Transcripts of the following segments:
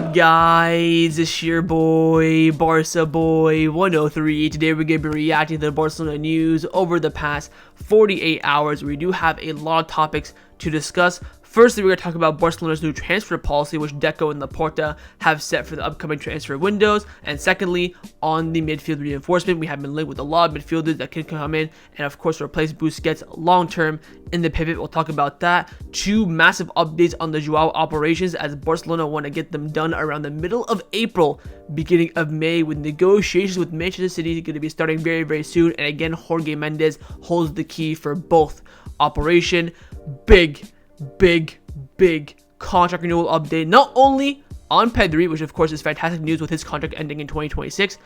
up, guys? It's your boy, Barca Boy 103. Today we're going to be reacting to the Barcelona news over the past 48 hours. We do have a lot of topics to discuss. Firstly, we're going to talk about Barcelona's new transfer policy, which Deco and Laporta have set for the upcoming transfer windows. And secondly, on the midfield reinforcement, we have been linked with a lot of midfielders that can come in and, of course, replace Busquets long-term in the pivot. We'll talk about that. Two massive updates on the Joao operations, as Barcelona want to get them done around the middle of April, beginning of May, with negotiations with Manchester City going to be starting very, very soon. And again, Jorge Mendes holds the key for both operation. Big contract renewal update, not only on Pedri, which of course is fantastic news with his contract ending in 2026,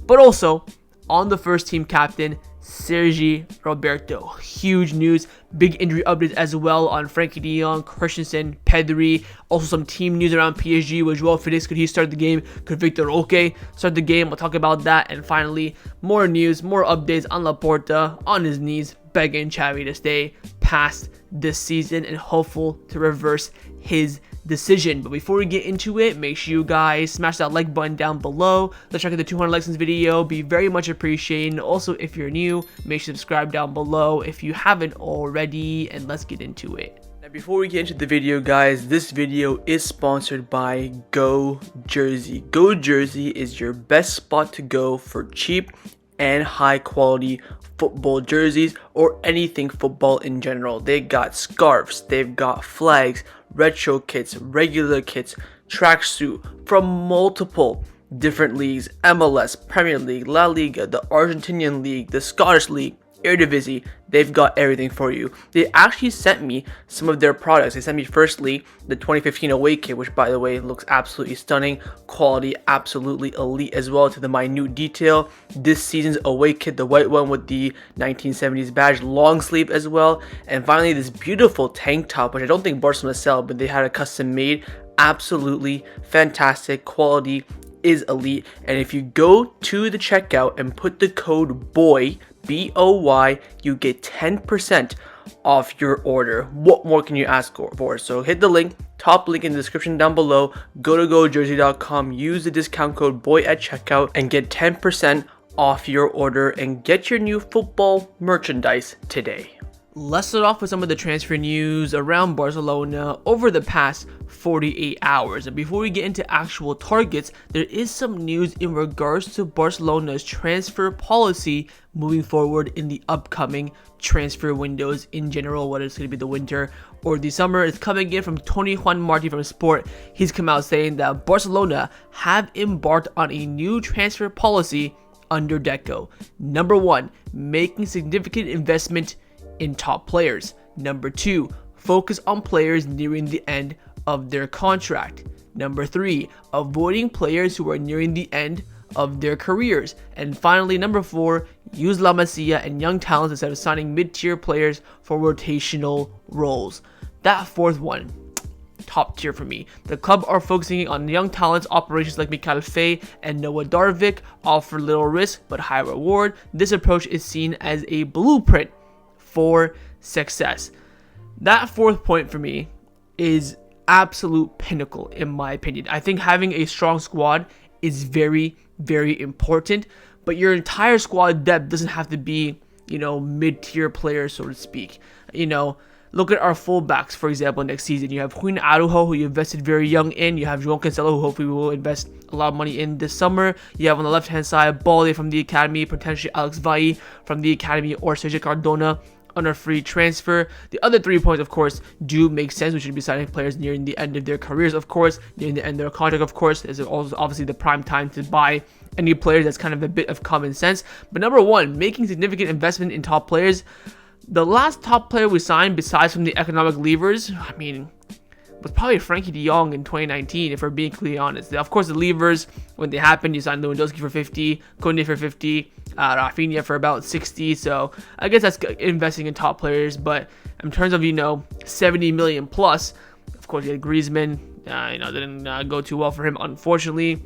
but also on the first team captain, Sergi Roberto. Huge news, big injury updates as well on Frenkie de Jong, Christensen, Pedri. Also some team news around PSG with Joao Felix. Could he start the game? Could Victor Roque start the game? We'll talk about that. And finally, more news, more updates on Laporta on his knees, begging Xavi to stay past this season and hopeful to reverse his decision. But before we get into it, make sure you guys smash that like button down below. Let's try to get the 200 likes in this video. Be very much appreciated. And also, if you're new, make sure to subscribe down below if you haven't already, and let's get into it. Now, before we get into the video, guys, this video is sponsored by GoJersey. GoJersey is your best spot to go for cheap and high quality football jerseys or anything football in general. They got scarves, they've got flags, retro kits, regular kits, tracksuit from multiple different leagues: MLS, Premier League, La Liga, the Argentinian League, the Scottish League, Eredivisie. They've got everything for you. They actually sent me some of their products. They sent me firstly the 2015 away kit, which by the way looks absolutely stunning, quality absolutely elite as well to the minute detail. This season's away kit, the white one with the 1970s badge, long sleeve as well. And finally, this beautiful tank top, which I don't think Barcelona sell, but they had a custom made. Absolutely fantastic, quality is elite. And if you go to the checkout and put the code BOY, BOY, you get 10% off your order. What more can you ask for? So hit the link, top link in the description down below. Go to gojersey.com, use the discount code BOY at checkout and get 10% off your order and get your new football merchandise today. Let's start off with some of the transfer news around Barcelona over the past 48 hours. And before we get into actual targets, there is some news in regards to Barcelona's transfer policy moving forward in the upcoming transfer windows in general, whether it's going to be the winter or the summer. It's coming in from Tony Juan Marti from Sport. He's come out saying that Barcelona have embarked on a new transfer policy under Deco. Number one, making significant investment in top players. Number two, focus on players nearing the end of their contract. Number three, avoiding players who are nearing the end of their careers. And finally, number four, use La Masia and young talents instead of signing mid-tier players for rotational roles. That fourth one, top tier for me. The club are focusing on young talents. Operations like Mikayil Faye and Noah Darvik offer little risk but high reward. This approach is seen as a blueprint for success. That fourth point for me is absolute pinnacle in my opinion. I think having a strong squad is very, very important, but your entire squad depth doesn't have to be, mid-tier players, so to speak. Look at our fullbacks, for example, next season. You have Juan Araujo, who you invested very young in. You have Joao Cancelo, who hopefully we will invest a lot of money in this summer. You have on the left-hand side, Balde from the academy, potentially Xavi from the academy, or Sergi Cardona on a free transfer. The other 3 points, of course, do make sense. We should be signing players nearing the end of their careers, of course, nearing the end of their contract, of course. This is also obviously the prime time to buy any players. That's kind of a bit of common sense. But number one, making significant investment in top players. The last top player we signed, besides from the economic levers, was probably Frenkie de Jong in 2019, if we're being completely honest. Of course, the levers, when they happened, you signed Lewandowski for 50, Koundé for 50, Rafinha for about 60. So I guess that's investing in top players. But in terms of 70 million plus, of course you had Griezmann. Didn't go too well for him, unfortunately.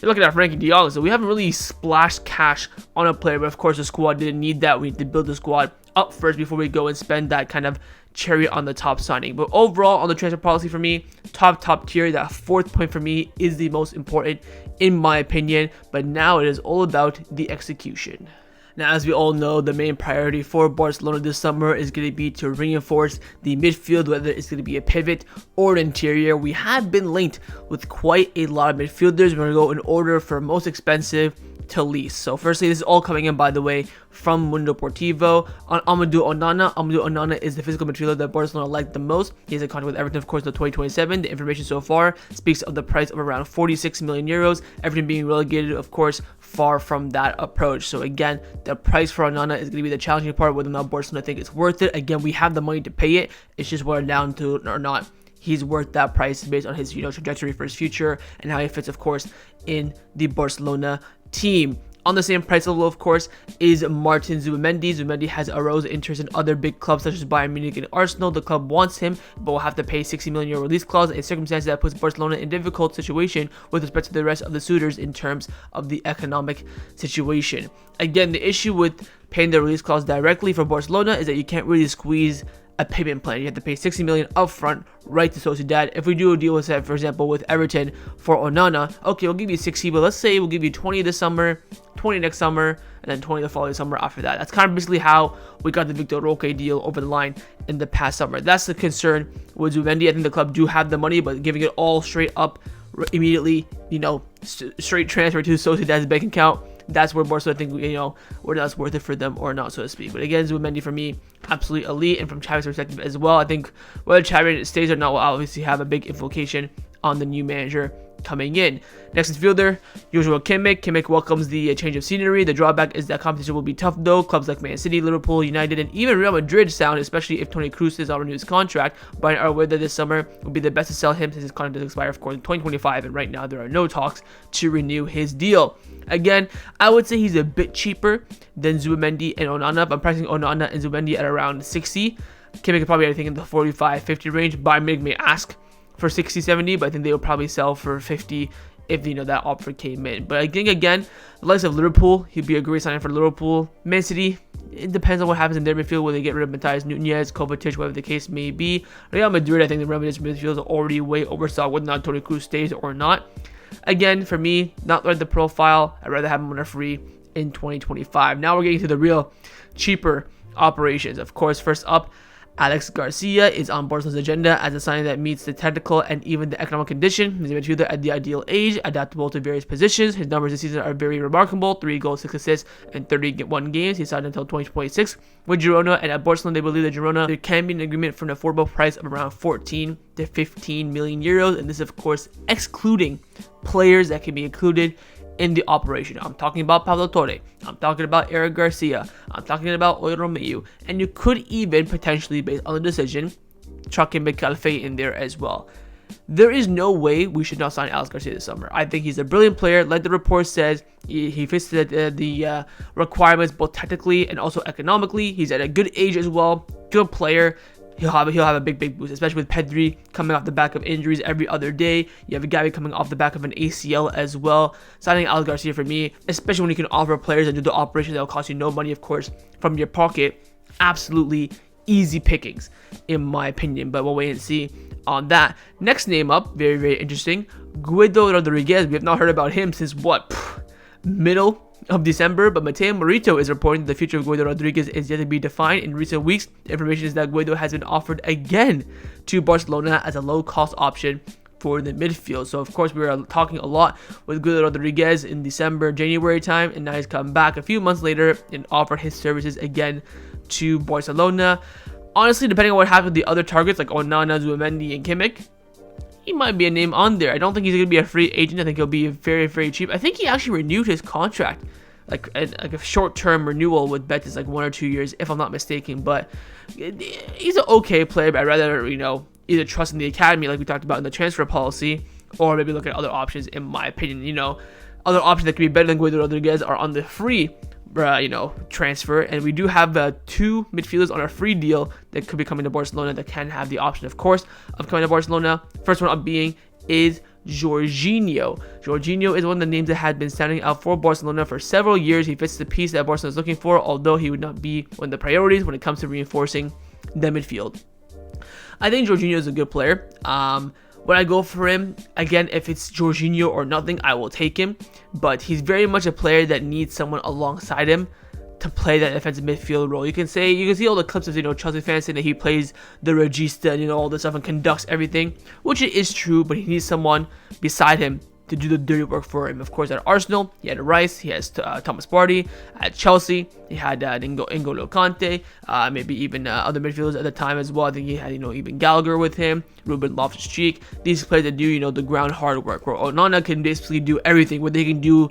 You're looking at Frenkie de Jong, so we haven't really splashed cash on a player. But of course, the squad didn't need that. We need to build the squad up first before we go and spend that kind of cherry on the top signing. But overall, on the transfer policy for me, top tier. That fourth point for me is the most important in my opinion. But now it is all about the execution. Now, as we all know, the main priority for Barcelona this summer is going to be to reinforce the midfield, whether it's going to be a pivot or an interior. We have been linked with quite a lot of midfielders. We're going to go in order from most expensive to least. So firstly, this is all coming in, by the way, from Mundo Deportivo. On Amadou Onana. Amadou Onana is the physical midfielder that Barcelona liked the most. He has a contract with Everton, of course, until 2027. The information so far speaks of the price of around 46 million euros. Everton being relegated, of course, far from that approach. So again, the price for Onana is going to be the challenging part, whether or not Barcelona think it's worth it. Again, we have the money to pay it. It's just whether down to or not he's worth that price based on his trajectory for his future and how he fits, of course, in the Barcelona team. On the same price level, of course, is Martin Zubimendi. Zubimendi has arose interest in other big clubs such as Bayern Munich and Arsenal. The club wants him, but will have to pay 60 million euro release clause, a circumstance that puts Barcelona in a difficult situation with respect to the rest of the suitors in terms of the economic situation. Again, the issue with paying the release clause directly for Barcelona is that you can't really squeeze a payment plan. You have to pay 60 million upfront right to Sociedad. If we do a deal with, for example, with Everton for Onana, okay, we'll give you 60, but let's say we'll give you 20 this summer, 20 next summer, and then 20 the following summer after that. That's kind of basically how we got the Victor Roque deal over the line in the past summer. That's the concern with Zubimendi. I think the club do have the money, but giving it all straight up immediately, straight transfer to Sociedad's bank account, that's where Barcelona think, whether that's worth it for them or not, so to speak. But again, Zubimendi for me, absolutely elite, and from Xavi's perspective as well, I think whether Xavi stays or not will obviously have a big implication on the new manager coming in. Next midfielder, Joao Kimmich. Kimmich welcomes the change of scenery. The drawback is that competition will be tough though. Clubs like Man City, Liverpool, United, and even Real Madrid sound, especially if Toni Kroos is on renew his contract. Bayern are aware that this summer will be the best to sell him since his contract does expire, of course, in 2025, and right now there are no talks to renew his deal. Again, I would say he's a bit cheaper than Zubimendi and Onana, but I'm pricing Onana and Zubimendi at around 60. Kimmich could probably anything in the 45-50 range. Bayern Munich may ask for 60-70, but I think they will probably sell for 50 if that offer came in. But I think again, the likes of Liverpool, he'd be a great signing for Liverpool. Man City, it depends on what happens in their midfield, whether they get rid of Matthias Nunez, Kovacic, whatever the case may be. Real Madrid, I think the Real Madrid midfield is already way overstocked, whether or not Toni Kroos stays or not. Again, for me, not like the profile. I'd rather have him on a free in 2025. Now we're getting to the real cheaper operations. Of course, first up, Alex Garcia is on Barcelona's agenda as a signing that meets the technical and even the economic condition. He's a midfielder at the ideal age, adaptable to various positions. His numbers this season are very remarkable: 3 goals, 6 assists, and 31 games. He signed until 2026 with Girona, and at Barcelona, they believe that Girona, there can be an agreement for an affordable price of around 14 to 15 million euros, and this, of course, excluding players that can be included in the operation. I'm talking about Pablo Torre, I'm talking about Eric Garcia, I'm talking about Oy Romeu, and you could even potentially, based on the decision, chuck in Mikayil Faye in there as well. There is no way we should not sign Alex Garcia this summer. I think he's a brilliant player. Like the report says, he fits the requirements both technically and also economically. He's at a good age as well. Good player. He'll have a big boost, especially with Pedri coming off the back of injuries every other day. You have a Xavi coming off the back of an ACL as well. Signing Alex Garcia for me, especially when you can offer players and do the operation that will cost you no money, of course, from your pocket, absolutely easy pickings, in my opinion. But we'll wait and see on that. Next name up, very, very interesting, Guido Rodriguez. We have not heard about him since middle of December, but Mateo Morito is reporting that the future of Guido Rodriguez is yet to be defined. In recent weeks, the information is that Guido has been offered again to Barcelona as a low-cost option for the midfield. So, of course, we were talking a lot with Guido Rodriguez in December, January time, and now he's come back a few months later and offered his services again to Barcelona. Honestly, depending on what happens with the other targets like Onana, Zubimendi, and Kimmich, he might be a name on there. I don't think he's going to be a free agent. I think he'll be very, very cheap. I think he actually renewed his contract, like a short-term renewal with Betis, like 1 or 2 years, if I'm not mistaken. But he's an okay player, but I'd rather, either trust in the academy, like we talked about in the transfer policy, or maybe look at other options, in my opinion. Other options that could be better than Guido Rodriguez are on the free transfer, and we do have 2 midfielders on a free deal that could be coming to Barcelona that can have the option, of course, of coming to Barcelona. First one up being is Jorginho. Jorginho is one of the names that had been standing out for Barcelona for several years. He fits the piece that Barcelona is looking for, although he would not be one of the priorities when it comes to reinforcing the midfield. I think Jorginho is a good player. When I go for him, again, if it's Jorginho or nothing, I will take him. But he's very much a player that needs someone alongside him to play that defensive midfield role. You can see all the clips of, Chelsea fans saying that he plays the regista and, all this stuff and conducts everything, which it is true, but he needs someone beside him to do the dirty work for him. Of course, at Arsenal, he had Rice, he has Thomas Partey. At Chelsea, he had N'Golo Kante, maybe even other midfielders at the time as well. I think he had, even Gallagher with him, Ruben Loftus-Cheek. These players that do, the ground hard work, where Onana can basically do everything. What they can do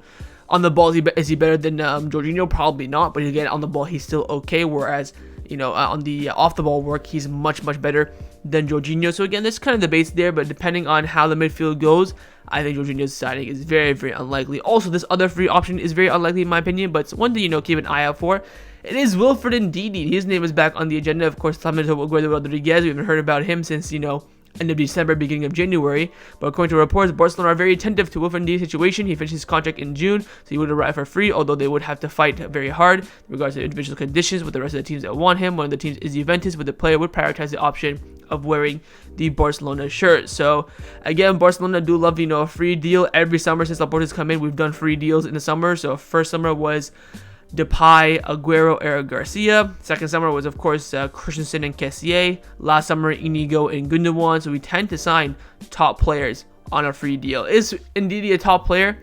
on the ball, is he better than Jorginho? Probably not, but again, on the ball, he's still okay, whereas, on the off the ball work, he's much better than Jorginho. So again, there's kind of debates there, but depending on how the midfield goes, I think Jorginho's signing is very unlikely. Also, this other free option is very unlikely in my opinion, but it's one to keep an eye out for. It is Wilfred Ndidi. His name is back on the agenda. Of course, Rodriguez, we haven't heard about him since end of December, beginning of January. But according to reports, Barcelona are very attentive to Wilfred Ndidi's situation. He finished his contract in June, so he would arrive for free, although they would have to fight very hard in regards to individual conditions with the rest of the teams that want him. One of the teams is Juventus, but the player would prioritize the option of wearing the Barcelona shirt. So again, Barcelona do love a free deal. Every summer since Laporta's come in, we've done free deals in the summer. So first summer was Depay, Aguero, Eric Garcia. Second summer was, of course, Christensen and Kessié. Last summer, Inigo and Gundogan. So we tend to sign top players on a free deal. Is Ndidi a top player?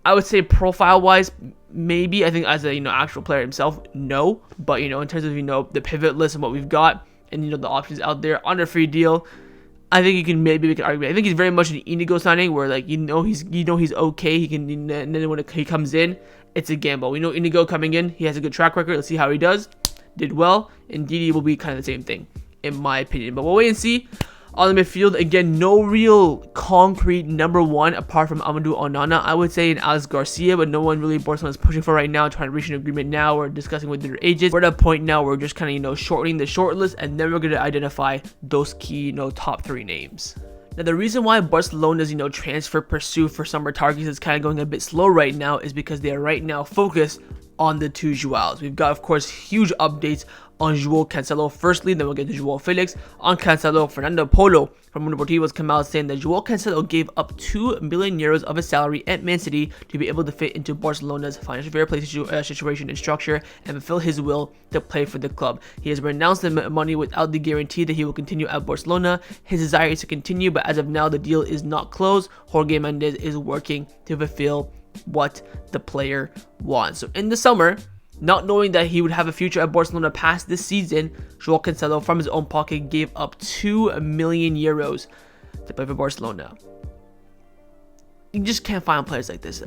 I would say profile-wise, maybe. I think as a actual player himself, no. But in terms of the pivot list and what we've got and the options out there on a free deal, I think we can argue. I think he's very much an Inigo signing where he's okay. He can, and then when he comes in, it's a gamble. We know Inigo coming in, he has a good track record. Let's see how he does. Did well, and Ndidi will be kind of the same thing, in my opinion. But we'll wait and see. On the midfield, again, no real concrete number one apart from Amadou Onana. I would say in Alex Garcia, but no one really Barcelona is pushing for right now, trying to reach an agreement now or discussing with their agents. We're at a point now where we're just kind of, shortening the short list, and then we're going to identify those key, top three names. Now, the reason why Barcelona's, transfer pursuit for summer targets is kind of going a bit slow right now is because they are right now focused on the two Joaos. We've got, of course, huge updates on Joao Cancelo firstly, then we'll get to Joao Felix. On Cancelo, Fernando Polo from Roberto was come out saying that Joao Cancelo gave up 2 million euros of his salary at Man City to be able to fit into Barcelona's financial fair play situation and structure and fulfill his will to play for the club. He has renounced the money without the guarantee that he will continue at Barcelona. His desire is to continue, but as of now, the deal is not closed. Jorge Mendes is working to fulfill what the player wants. So in the summer, not knowing that he would have a future at Barcelona past this season, Joao Cancelo from his own pocket gave up 2 million euros to play for Barcelona. You just can't find players like this,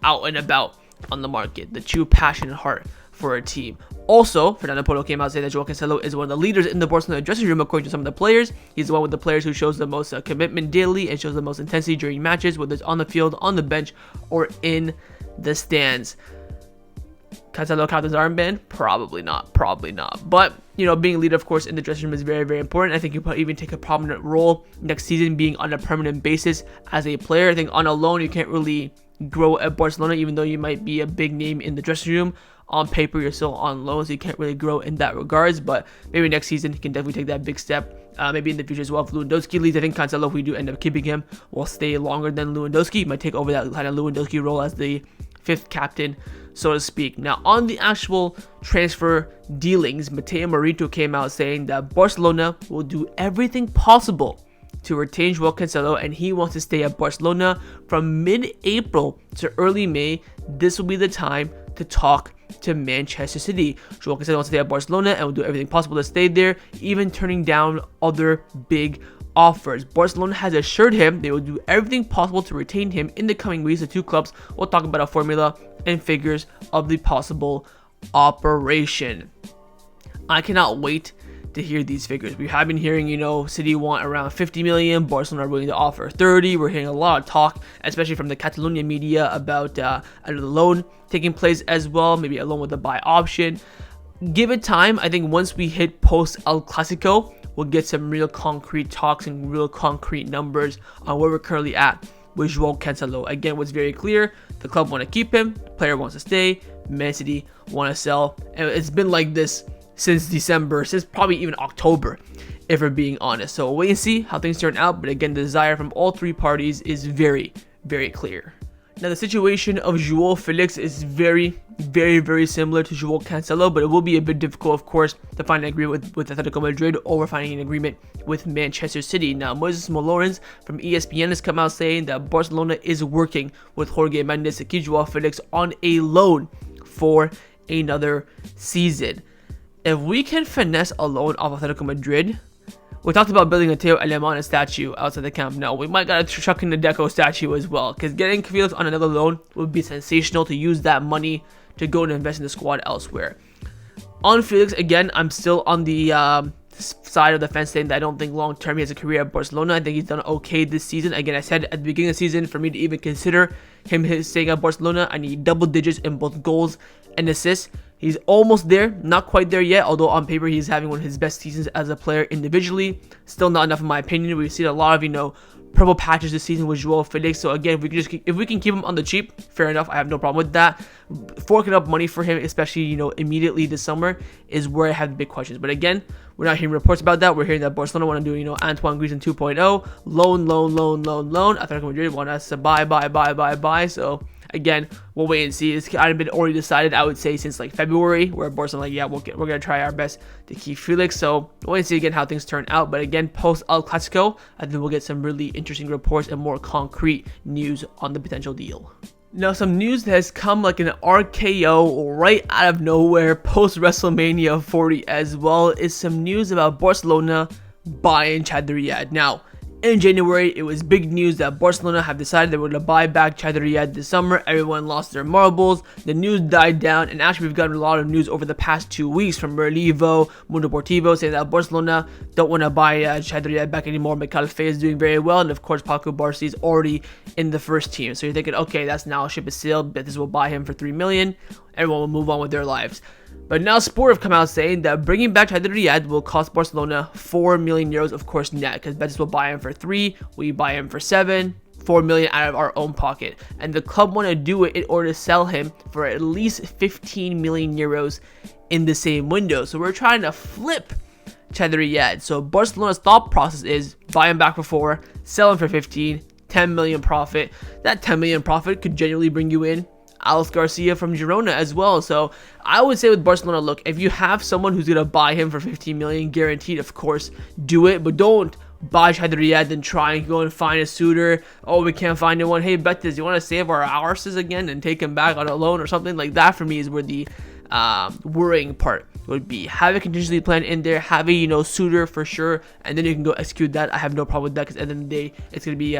out and about on the market. The true passion and heart for a team. Also, Fernando Polo came out saying that Joao Cancelo is one of the leaders in the Barcelona dressing room according to some of the players. He's the one with the players who shows the most commitment daily and shows the most intensity during matches, whether it's on the field, on the bench, or in the stands. Cancelo captain's armband? Probably not. But, being a leader, of course, in the dressing room is very important. I think he'll even take a prominent role next season, being on a permanent basis as a player. I think on a loan, you can't really grow at Barcelona, even though you might be a big name in the dressing room. On paper, you're still on loan, so you can't really grow in that regards. But maybe next season, he can definitely take that big step. Maybe in the future as well. If Lewandowski leaves, I think Cancelo, if we do end up keeping him, will stay longer than Lewandowski. He might take over that kind of Lewandowski role as the fifth captain, so to speak. Now, on the actual transfer dealings, Mateo Morito came out saying that Barcelona will do everything possible to retain Joao Cancelo, and he wants to stay at Barcelona from mid-April to early May. This will be the time to talk to Manchester City. Joao Cancelo wants to stay at Barcelona and will do everything possible to stay there, even turning down other big offers. Barcelona has assured him they will do everything possible to retain him in the coming weeks. The two clubs will talk about a formula and figures of the possible operation. I cannot wait to hear these figures. We have been hearing, City want around 50 million, Barcelona are willing to offer 30. We're hearing a lot of talk, especially from the Catalonia media, about another loan taking place as well, maybe a loan with a buy option. Give it time. I think once we hit post El Clasico, we'll get some real concrete talks and real concrete numbers on where we're currently at with Joao Cancelo. Again, what's very clear, the club want to keep him, the player wants to stay, Man City want to sell. And it's been like this since December, since probably even October, if we're being honest. So we'll wait and see how things turn out. But again, the desire from all three parties is very, very clear. Now, the situation of Joao Felix is very similar to Joao Cancelo, but it will be a bit difficult, of course, to find an agreement with Atletico Madrid or finding an agreement with Manchester City. Now, Moises Malorens from ESPN has come out saying that Barcelona is working with Jorge Mendes to keep Joao Felix on a loan for another season. If we can finesse a loan off Atletico Madrid, we talked about building a Teo Alemana statue outside the Camp Nou. We might gotta chuck in the Deco statue as well, because getting Felix on another loan would be sensational to use that money to go and invest in the squad elsewhere. On Felix, again, I'm still on the side of the fence saying that I don't think long term he has a career at Barcelona. I think he's done okay this season. Again, I said at the beginning of the season, for me to even consider him staying at Barcelona, I need double digits in both goals and assists. He's almost there, not quite there yet, although on paper he's having one of his best seasons as a player individually. Still not enough in my opinion. We've seen a lot of, purple patches this season with Joao Felix. So again, if we can keep him on the cheap, fair enough. I have no problem with that. Forking up money for him, especially, immediately this summer, is where I have the big questions. But again, we're not hearing reports about that. We're hearing that Barcelona want to do, Antoine Griezmann 2.0, loan. Atletico Madrid want us to buy. So again, we'll wait and see. It's kind of been already decided, I would say, since like February, where Barcelona we're going to try our best to keep Felix. So we'll wait and see again how things turn out. But again, post El Clasico, I think we'll get some really interesting reports and more concrete news on the potential deal. Now, some news that has come like an RKO right out of nowhere post WrestleMania 40 as well is some news about Barcelona buying Chadi Riad. Now, in January, it was big news that Barcelona have decided they were going to buy back Chadi Riad this summer. Everyone lost their marbles. The news died down, and actually we've gotten a lot of news over the past 2 weeks from Merlivo, Mundo Deportivo, saying that Barcelona don't want to buy Chadi Riad back anymore. Mikayil Faye is doing very well, and of course Paco Barsi is already in the first team. So you're thinking, okay, that's now a ship is sailed. Betis will buy him for $3 million. Everyone will move on with their lives. But now Sport have come out saying that bringing back Chadi Riad will cost Barcelona 4 million euros, of course, net, because Betis will buy him for 3, we buy him for 7, 4 million out of our own pocket. And the club want to do it in order to sell him for at least 15 million euros in the same window. So we're trying to flip Chadi Riad. So Barcelona's thought process is buy him back for 4, sell him for 15, 10 million profit. That 10 million profit could genuinely bring you in Alex Garcia from Girona as well. So I would say with Barcelona, look, if you have someone who's going to buy him for 15 million guaranteed, of course, do it. But don't buy Chadi Riad and try and go and find a suitor. Oh, we can't find anyone. Hey, Betis, you want to save our arses again and take him back on a loan or something like that? For me is where the worrying part would be. Have a contingency plan in there, have a suitor for sure, and then you can go execute that. I have no problem with that, because at the end of the day, it's going to be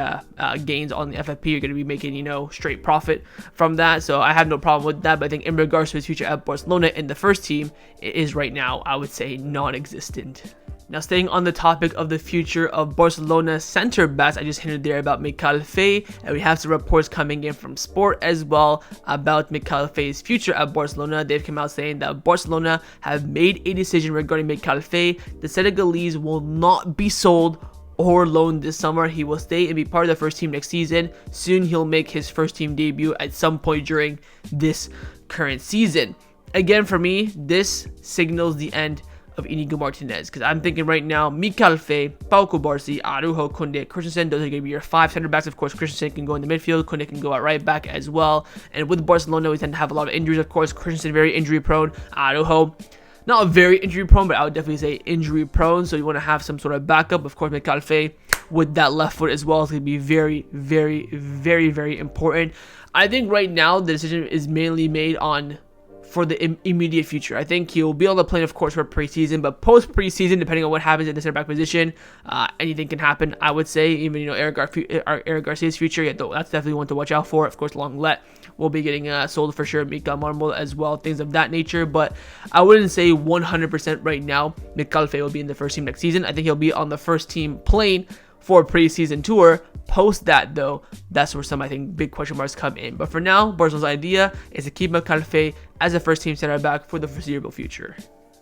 gains on the FFP. You're going to be making straight profit from that, so I have no problem with that. But I think in regards to his future at Barcelona in the first team, it is right now, I would say, non-existent. Now, staying on the topic of the future of Barcelona center backs, I just hinted there about Mikayil Faye, and we have some reports coming in from Sport as well about Mikayil Faye's future at Barcelona. They've come out saying that Barcelona have made a decision regarding Mikayil Faye. The Senegalese will not be sold or loaned this summer. He will stay and be part of the first team next season. Soon he'll make his first team debut at some point during this current season. Again, for me, this signals the end of Inigo Martinez, because I'm thinking right now, Mikayil Faye, Pau Cubarsí, Araujo, Koundé, Christensen, those are going to be your 5 center backs. Of course, Christensen can go in the midfield, Koundé can go at right back as well. And with Barcelona, we tend to have a lot of injuries. Of course, Christensen very injury prone, Araujo not very injury prone, but I would definitely say injury prone. So you want to have some sort of backup. Of course, Mikayil Faye with that left foot as well is going to be very, very, very, very important. I think right now the decision is mainly made on for the immediate future. I think he'll be on the plane, of course, for preseason, but post preseason, depending on what happens in the center back position, anything can happen. I would say even Eric Garcia's future, that's definitely one to watch out for. Of course, Lenglet will be getting sold for sure, Mika Marmol as well, things of that nature. But I wouldn't say 100% right now Mikayil Faye will be in the first team next season. I think he'll be on the first team plane for a preseason tour. Post that, though, that's where some, I think, big question marks come in. But for now, Barcelona's idea is to keep Mikayil Faye as a first-team center back for the foreseeable future.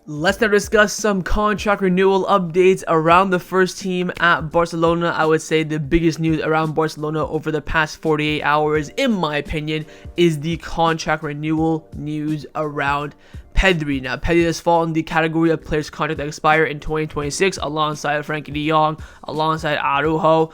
Let's now discuss some contract renewal updates around the first team at Barcelona. I would say the biggest news around Barcelona over the past 48 hours, in my opinion, is the contract renewal news around Pedri. Now, Pedri does fall in the category of players' contract that expire in 2026, alongside Frankie de Jong, alongside Araujo.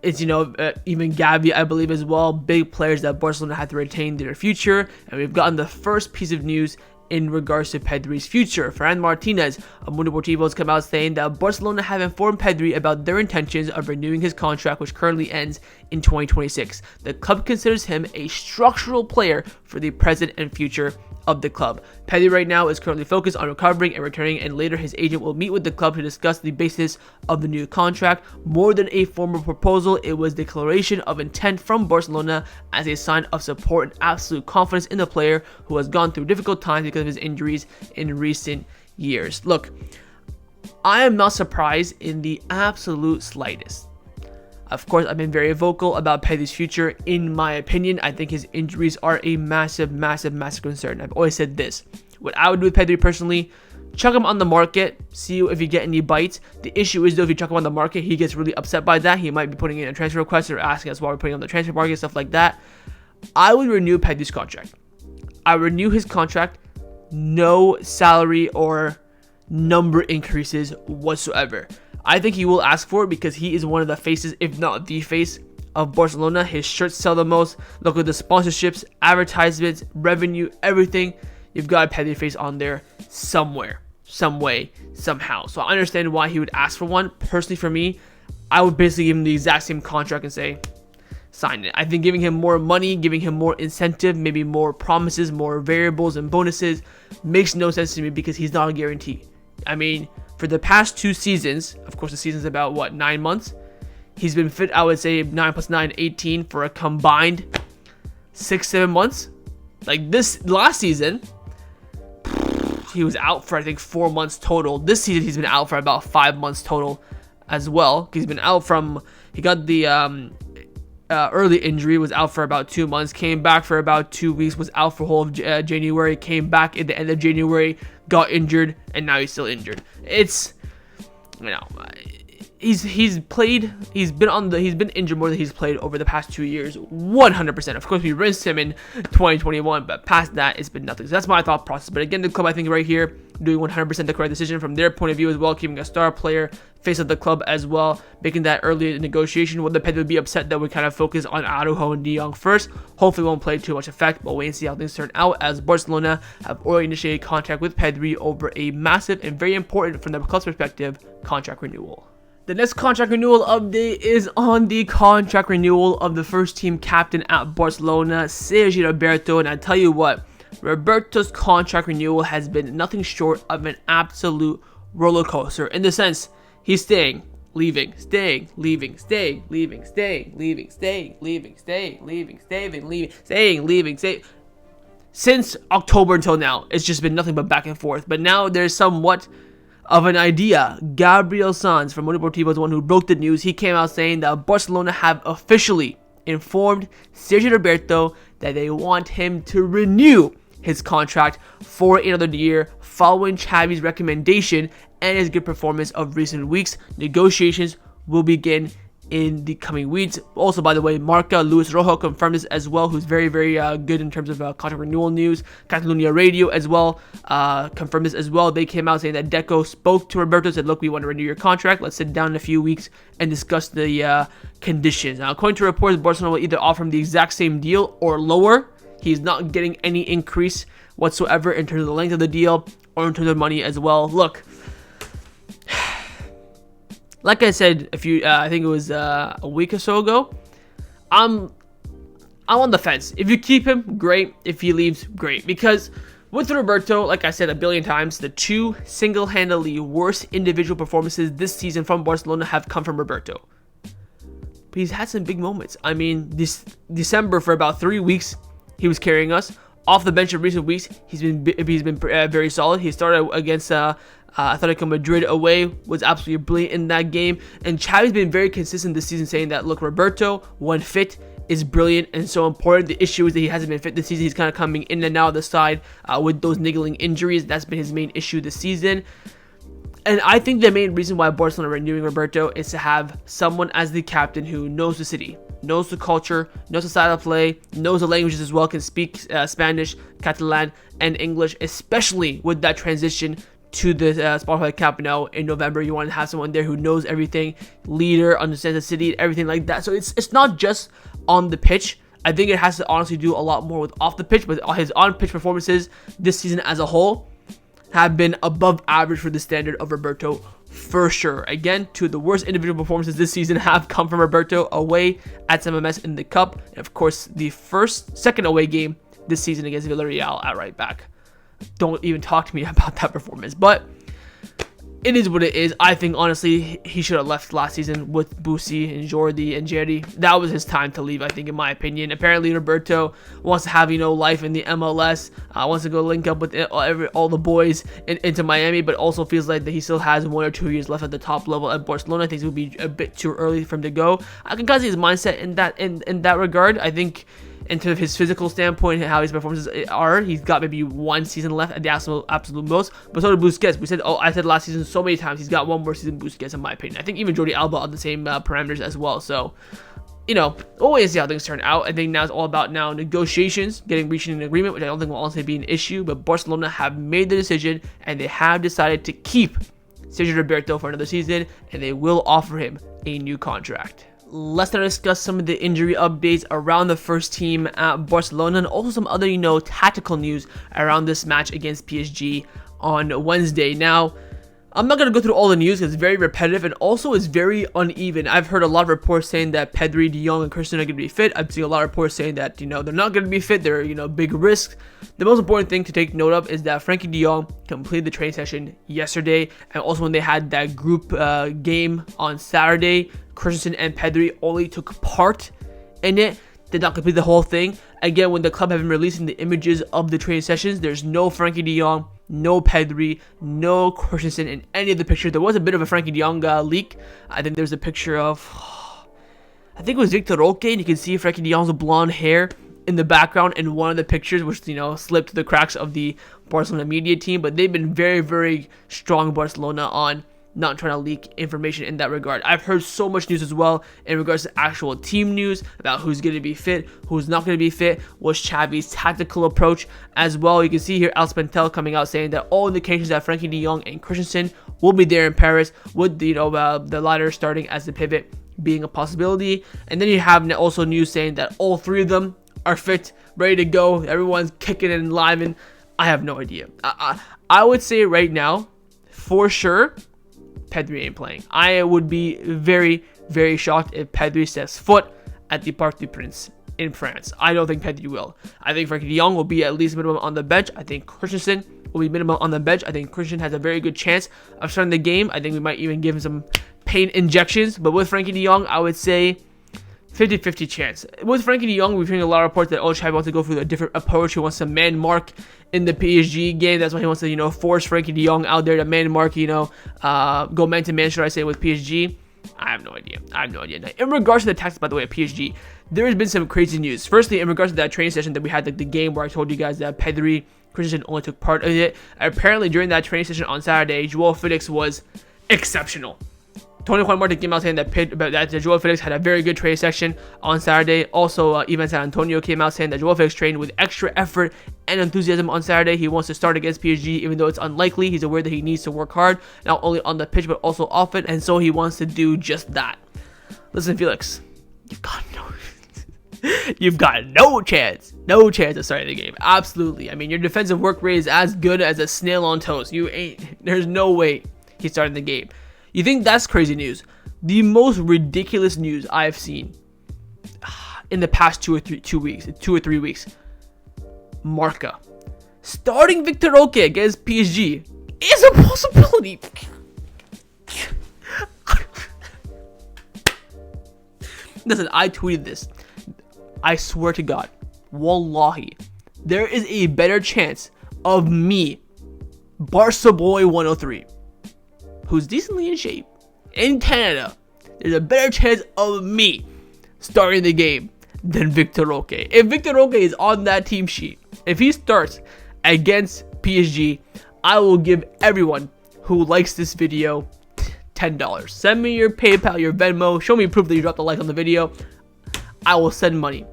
It's, even Xavi, I believe, as well. Big players that Barcelona have to retain their future. And we've gotten the first piece of news in regards to Pedri's future. Ferran Martinez of Mundo Deportivo has come out saying that Barcelona have informed Pedri about their intentions of renewing his contract, which currently ends in 2026. The club considers him a structural player for the present and future of the club. Pedri right now is currently focused on recovering and returning, and later his agent will meet with the club to discuss the basis of the new contract. More than a formal proposal, it was declaration of intent from Barcelona as a sign of support and absolute confidence in the player who has gone through difficult times because of his injuries in recent years. Look, I am not surprised in the absolute slightest. Of course, I've been very vocal about Pedri's future. In my opinion, I think his injuries are a massive concern. I've always said this. What I would do with Pedri personally, chuck him on the market, see if you get any bites. The issue is, though, if you chuck him on the market, he gets really upset by that. He might be putting in a transfer request or asking us why we're putting on the transfer market, stuff like that. I would renew Pedri's contract. I renew his contract, no salary or number increases whatsoever. I think he will ask for it because he is one of the faces, if not the face, of Barcelona. His shirts sell the most. Look at the sponsorships, advertisements, revenue, everything. You've got a Pedri face on there somewhere, some way, somehow. So I understand why he would ask for one. Personally, for me, I would basically give him the exact same contract and say, sign it. I think giving him more money, giving him more incentive, maybe more promises, more variables and bonuses makes no sense to me because he's not a guarantee. I mean, for the past 2 seasons, of course the season's about 9 months, he's been fit, I would say 9 plus 9, 18 for a combined 6-7 months. Like this last season, he was out for I think 4 months total. This season he's been out for about 5 months total as well. He's been out from, he got the early injury, was out for about 2 months, came back for about 2 weeks, was out for whole of January, came back at the end of January, got injured, and now he's still injured. It's, he's been injured more than he's played over the past 2 years, 100%. Of course, we rinsed him in 2021, but past that, it's been nothing. So that's my thought process. But again, the club, I think right here, doing 100% the correct decision from their point of view as well, keeping a star player, face of the club as well, making that early negotiation. Whether Pedri would be upset that we kind of focus on Araujo and de Jong first. Hopefully won't play too much effect, but wait and see how things turn out, as Barcelona have already initiated contact with Pedri over a massive and very important, from the club's perspective, contract renewal. The next contract renewal update is on the contract renewal of the first team captain at Barcelona, Sergi Roberto, and I tell you what, Roberto's contract renewal has been nothing short of an absolute roller coaster, in the sense he's staying, leaving, staying, leaving, staying, leaving, staying, leaving, staying, leaving, staying, leaving, staying, leaving, staying, leaving, staying. Since October until now, it's just been nothing but back and forth. But now there's somewhat of an idea. Gabriel Sanz from Mundo Deportivo is the one who broke the news. He came out saying that Barcelona have officially informed Sergi Roberto that they want him to renew his contract for another year following Xavi's recommendation and his good performance of recent weeks. Negotiations will begin in the coming weeks. Also, by the way, Marca Luis Rojo confirmed this as well, who's very good in terms of contract renewal news. Catalonia Radio as well confirmed this as well. They came out saying that Deco spoke to Roberto, said, look, we want to renew your contract. Let's sit down in a few weeks and discuss the conditions. Now, according to reports, Barcelona will either offer him the exact same deal or lower. He's not getting any increase whatsoever in terms of the length of the deal or in terms of money as well. Look, like I said I think it was a week or so ago, I'm on the fence. If you keep him, great. If he leaves, great. Because with Roberto, like I said a billion times, the 2 single-handedly worst individual performances this season from Barcelona have come from Roberto. But he's had some big moments. I mean, this December for about 3 weeks, he was carrying us. Off the bench in recent weeks, he's been very solid. He started against Atletico Madrid away, was absolutely brilliant in that game. And Xavi's been very consistent this season, saying that, look, Roberto, when fit, is brilliant and so important. The issue is that he hasn't been fit this season. He's kind of coming in and out of the side with those niggling injuries. That's been his main issue this season. And I think the main reason why Barcelona are renewing Roberto is to have someone as the captain who knows the city, knows the culture, knows the style of play, knows the languages as well, can speak Spanish, Catalan, and English, especially with that transition to the Spotify Camp Nou in November. You want to have someone there who knows everything, leader, understands the city, everything like that. So it's not just on the pitch. I think it has to honestly do a lot more with off the pitch, but his on-pitch performances this season as a whole have been above average for the standard of Roberto for sure. Again, two of the worst individual performances this season have come from Roberto away at MMS in the Cup, and of course the second away game this season against Villarreal at right back. Don't even talk to me about that performance, but it is what it is. I think honestly he should have left last season with Busi and Jordi and Jerry. That was his time to leave, I think, in my opinion. Apparently Roberto wants to have, life in the MLS, wants to go link up with all the boys into Miami, but also feels like that he still has 1 or 2 years left at the top level at Barcelona. I think it would be a bit too early for him to go. I can kind of see his mindset in that regard. I think in terms of his physical standpoint and how his performances are, he's got maybe 1 season left at the absolute most. But so did Busquets. I said last season so many times, he's got 1 more season Busquets in my opinion. I think even Jordi Alba on the same parameters as well. So, we'll wait and see how things turn out. I think now it's all about negotiations, reaching an agreement, which I don't think will honestly be an issue. But Barcelona have made the decision, and they have decided to keep Sergi Roberto for another season, and they will offer him a new contract. Let's now discuss some of the injury updates around the first team at Barcelona, and also some other, tactical news around this match against PSG on Wednesday. Now, I'm not going to go through all the news because it's very repetitive and also is very uneven. I've heard a lot of reports saying that Pedri, De Jong, and Christian are going to be fit. I've seen a lot of reports saying that, they're not going to be fit. They're, big risks. The most important thing to take note of is that Frenkie De Jong completed the training session yesterday, and also when they had that group game on Saturday, Christensen and Pedri only took part in it, did not complete the whole thing. Again, when the club have been releasing the images of the training sessions, there's no Frenkie De Jong, no Pedri, no Christensen in any of the pictures. There was a bit of a Frenkie De Jong leak. I think there's a picture of, I think it was Victor Roque, and you can see Frenkie De Jong's blonde hair in the background in one of the pictures, which, slipped through the cracks of the Barcelona media team. But they've been very, very strong, Barcelona, on not trying to leak information in that regard. I've heard so much news as well in regards to actual team news about who's going to be fit, who's not going to be fit, what's Xavi's tactical approach as well. You can see here Alex Pentel coming out saying that all indications that Frenkie De Jong and Christensen will be there in Paris, with the latter starting as the pivot being a possibility. And then you have also news saying that all 3 of them are fit, ready to go. Everyone's kicking and living. I have no idea. I would say right now, for sure, Pedri ain't playing. I would be very, very shocked if Pedri sets foot at the Parc des Princes in France. I don't think Pedri will. I think Frenkie De Jong will be at least minimum on the bench. I think Christensen will be minimum on the bench. I think Christian has a very good chance of starting the game. I think we might even give him some pain injections. But with Frenkie De Jong, I would say 50-50 chance. With Frenkie De Jong, we've hearing a lot of reports that Xavi wants to go through a different approach. He wants to man mark in the PSG game. That's why he wants to, force Frenkie De Jong out there to man mark, go man to man, should I say, with PSG. I have no idea. Now, in regards to the tactics, by the way, at PSG, there has been some crazy news. Firstly, in regards to that training session that we had, the game where I told you guys that Pedri, Christensen only took part of it. Apparently, during that training session on Saturday, Joao Felix was exceptional. Tony Juan Martin came out saying that Joao Felix had a very good training section on Saturday. Also, Ivan San Antonio came out saying that Joao Felix trained with extra effort and enthusiasm on Saturday. He wants to start against PSG, even though it's unlikely. He's aware that he needs to work hard, not only on the pitch, but also off it, and so he wants to do just that. Listen, Felix, you've got no chance of starting the game. Absolutely. I mean, your defensive work rate is as good as a snail on toast. There's no way he's starting the game. You think that's crazy news? The most ridiculous news I've seen in the past 2 or 3 weeks. Marca starting Victor Roque against PSG is a possibility. Listen, I tweeted this. I swear to God, wallahi, there is a better chance of me, Barca Boy 103, who's decently in shape, in Canada, there's a better chance of me starting the game than Victor Roque. If Victor Roque is on that team sheet, if he starts against PSG, I will give everyone who likes this video $10. Send me your PayPal, your Venmo. Show me proof that you dropped a like on the video. I will send money.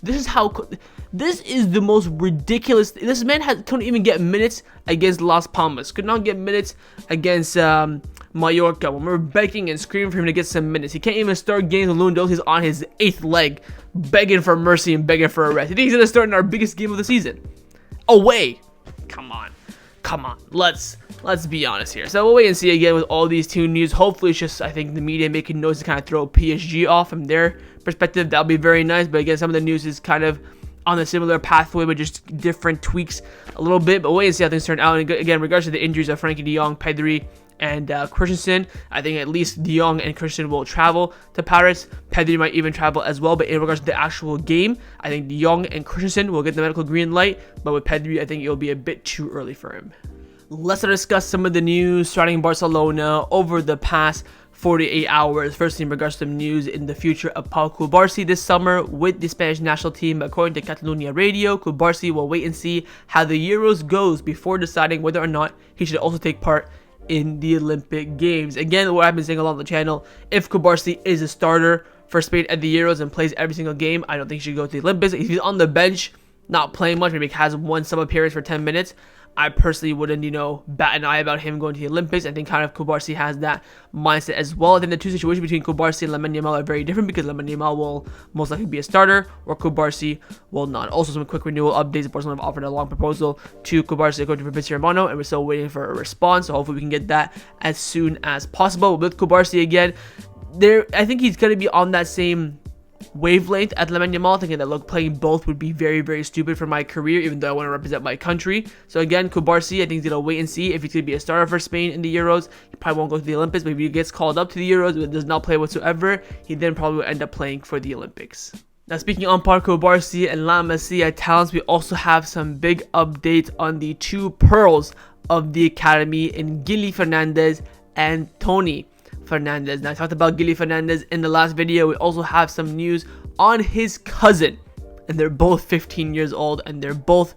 This is the most ridiculous. This man couldn't even get minutes against Las Palmas. Could not get minutes against Mallorca when we were begging and screaming for him to get some minutes. He can't even start games when Lewandowski's on his 8th leg, begging for mercy and begging for a rest. You think he's gonna start in our biggest game of the season? Away. Come on. Let's be honest here. So we'll wait and see again with all these two news. Hopefully it's just, I think, the media making noise to kind of throw PSG off from their perspective. That'll be very nice. But again, some of the news is kind of on a similar pathway, but just different tweaks a little bit. But we'll wait and see how things turn out. And again, in regards to the injuries of Frankie de Jong, Pedri, and Christensen, I think at least de Jong and Christensen will travel to Paris. Pedri might even travel as well. But in regards to the actual game, I think de Jong and Christensen will get the medical green light. But with Pedri, I think it'll be a bit too early for him. Let's discuss some of the news surrounding Barcelona over the past 48 hours. Firstly, in regards to some news in the future of Pau Cubarsí this summer with the Spanish national team. According to Catalunya Radio, Cubarsí will wait and see how the Euros goes before deciding whether or not he should also take part in the Olympic Games. Again, what I've been saying along the channel, if Cubarsí is a starter for Spain at the Euros and plays every single game, I don't think he should go to the Olympics. If he's on the bench, not playing much, maybe has one sub appearance for 10 minutes, I personally wouldn't, bat an eye about him going to the Olympics. I think kind of Cubarsí has that mindset as well. I think the two situations between Cubarsí and Lamine Yamal are very different because Lamine Yamal will most likely be a starter or Cubarsí will not. Also, some quick renewal updates. Barcelona have offered a long proposal to Cubarsí according to Fabrizio Romano, and we're still waiting for a response. So hopefully we can get that as soon as possible. With Cubarsí again, I think he's going to be on that same wavelength at Lamine Yamal, thinking that playing both would be very, very stupid for my career, even though I want to represent my country. So again, Cubarsí, I think he's gonna wait and see if he's gonna be a starter for Spain in the Euros. He probably won't go to the Olympics, but if he gets called up to the Euros but does not play whatsoever, he then probably will end up playing for the Olympics. Now, speaking on par Cubarsí and La Masia talents, we also have some big updates on the two pearls of the academy in Gili Fernandez and Tony Fernandez. Now, I talked about Gili Fernandez in the last video. We also have some news on his cousin, and they're both 15 years old, and they're both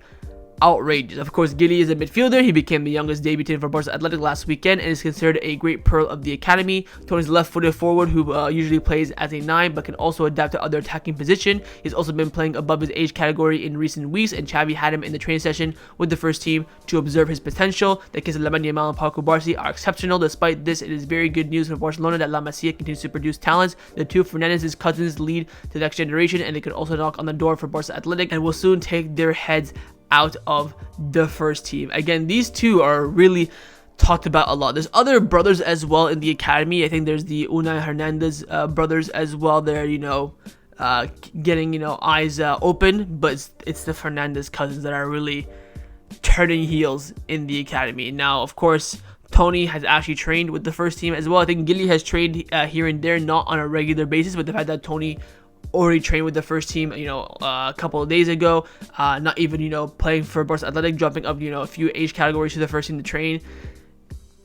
outrageous. Of course, Gili is a midfielder. He became the youngest debutant for Barca Athletic last weekend and is considered a great pearl of the academy. Tony's left-footed forward who usually plays as a 9 but can also adapt to other attacking position. He's also been playing above his age category in recent weeks, and Xavi had him in the training session with the first team to observe his potential. The case of Lamine Yamal and Pau Cubarsí are exceptional. Despite this, it is very good news for Barcelona that La Masia continues to produce talents. The two Fernandez's cousins lead to the next generation, and they could also knock on the door for Barca Athletic and will soon take their heads out of the first team. Again, these two are really talked about a lot. There's other brothers as well in the academy. I think there's the Unai Hernandez brothers as well. They're getting eyes open, but it's the Fernandez cousins that are really turning heels in the academy. Now, of course, Tony has actually trained with the first team as well. I think Gili has trained here and there, not on a regular basis, but the fact that Tony already trained with the first team, a couple of days ago, not even, playing for Barca Athletic, jumping up, a few age categories to the first team to train.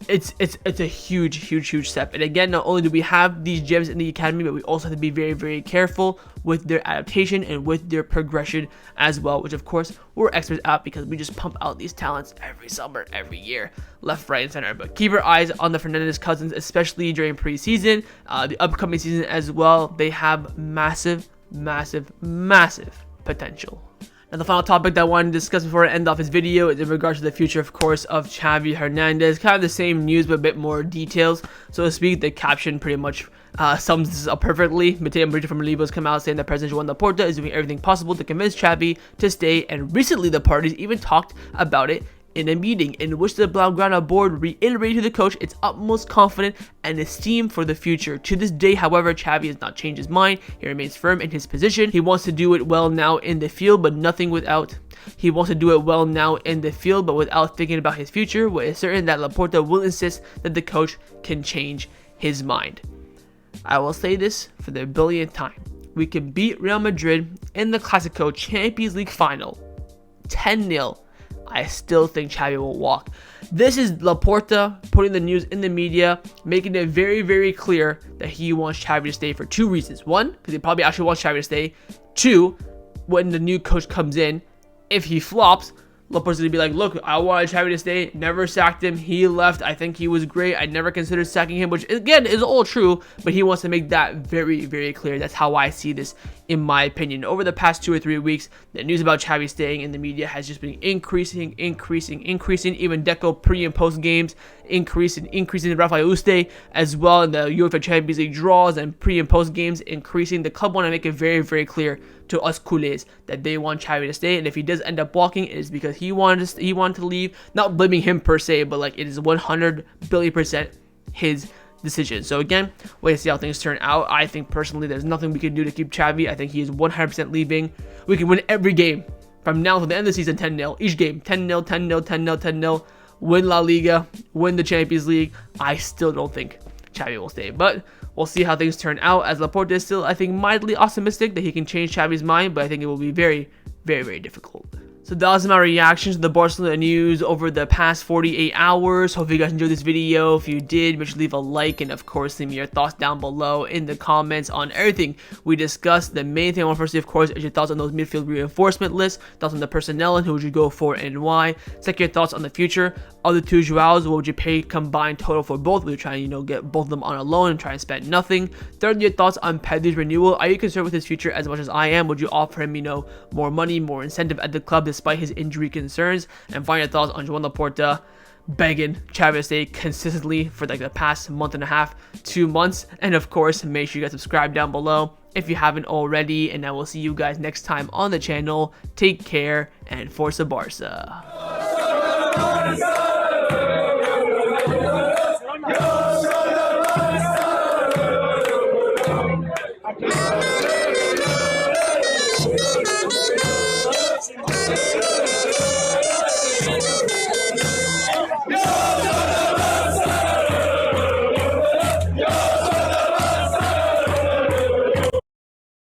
It's a huge step. And again, not only do we have these gems in the academy, but we also have to be very, very careful with their adaptation and with their progression as well, which of course we're experts at because we just pump out these talents every summer, every year, left, right, and center. But keep your eyes on the Fernandez cousins, especially during preseason, the upcoming season as well. They have massive potential. And the final topic that I wanted to discuss before I end off this video is in regards to the future, of course, of Xavi Hernandez. Kind of the same news, but a bit more details, so to speak. The caption pretty much sums this up perfectly. Mateo Bridget from Libo has come out saying that President Joan Laporta is doing everything possible to convince Xavi to stay, and recently the parties even talked about it in a meeting in which the Blaugrana board reiterated to the coach its utmost confidence and esteem for the future. To this day, however, Xavi has not changed his mind. He remains firm in his position. He wants to do it well now in the field, but without thinking about his future. What is certain that Laporta will insist that the coach can change his mind. I will say this for the billionth time. We can beat Real Madrid in the Clasico Champions League final 10-0. I still think Xavi will walk. This is Laporta putting the news in the media, making it very, very clear that he wants Xavi to stay for 2 reasons. 1, because he probably actually wants Xavi to stay. 2, when the new coach comes in, if he flops, Laporta's going to be like, look, I wanted Xavi to stay, never sacked him, he left, I think he was great, I never considered sacking him, which again is all true, but he wants to make that very, very clear. That's how I see this, in my opinion. Over the past 2 or 3 weeks, the news about Xavi staying in the media has just been increasing. Even Deco pre and post games, increasing Rafael Uste as well in the UEFA Champions League draws and pre and post games, increasing. The club want to make it very, very clear to us culés that they want Xavi to stay, and if he does end up walking, it is because he wanted to leave. Not blaming him per se, but like it is 100 billion% his decision. So again, wait to see how things turn out. I think personally there's nothing we can do to keep Xavi. I think he is 100% leaving. We can win every game from now to the end of the season 10-0. Each game 10-0, 10-0, 10-0, 10-0. Win La Liga, win the Champions League. I still don't think Xavi will stay, but we'll see how things turn out, as Laporta is still, I think, mildly optimistic that he can change Xavi's mind, but I think it will be very, very, very difficult. So that was my reaction to the Barcelona news over the past 48 hours. Hope you guys enjoyed this video. If you did, make sure to leave a like, and of course leave me your thoughts down below in the comments on everything we discussed. The main thing I want to see, of course, is your thoughts on those midfield reinforcement lists, thoughts on the personnel and who would you go for and why. Second, your thoughts on the future of the 2 Joaos. What would you pay combined total for both? Would you try and get both of them on a loan and try and spend nothing? Third, your thoughts on Pedri's renewal. Are you concerned with his future as much as I am? Would you offer him, more money, more incentive at the club despite his injury concerns? And find your thoughts on Joan Laporta begging Xavi to stay consistently for like the past month and a half, 2 months. And of course, make sure you guys subscribe down below if you haven't already, and I will see you guys next time on the channel. Take care and Forza Barca.